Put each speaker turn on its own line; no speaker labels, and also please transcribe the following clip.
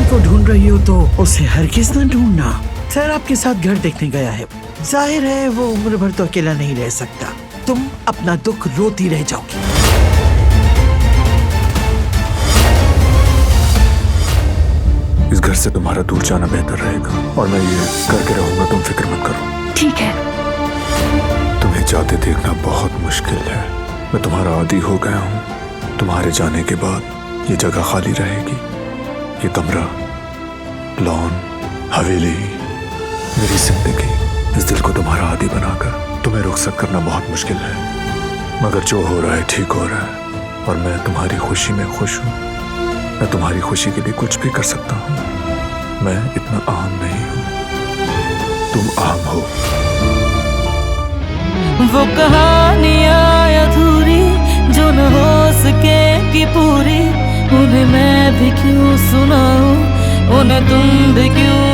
को ढूंढ रही हो तो उसे हरगिज न ढूंढना। सर आपके साथ घर देखने गया है, जाहिर है वो उम्र भर तो अकेला नहीं रह सकता। तुम अपना दुख रोती रह जाओगी।
इस घर से तुम्हारा दूर जाना बेहतर रहेगा और मैं ये करके रहूंगा, तुम फिक्र मत करो।
ठीक है।
तुम्हें जाते देखना बहुत मुश्किल है। मैं तुम्हारा आदी हो गया हूँ। तुम्हारे जाने के बाद ये जगह खाली रहेगी, ये कमरा, लॉन, हवेली, मेरी जिंदगी। इस दिल को तुम्हारा आदी बनाकर तुम्हें रुखसत करना बहुत मुश्किल है, मगर जो हो रहा है ठीक हो रहा है और मैं तुम्हारी खुशी में खुश हूँ। मैं तुम्हारी खुशी के लिए कुछ भी कर सकता हूँ। मैं इतना आम नहीं हूँ, तुम आम हो।
वो कहानियाँ अधूरी जो न हो सके कि पूरी, उन्हें मैं भी क्यों सुनाऊं, उन्हें तुम भी क्यों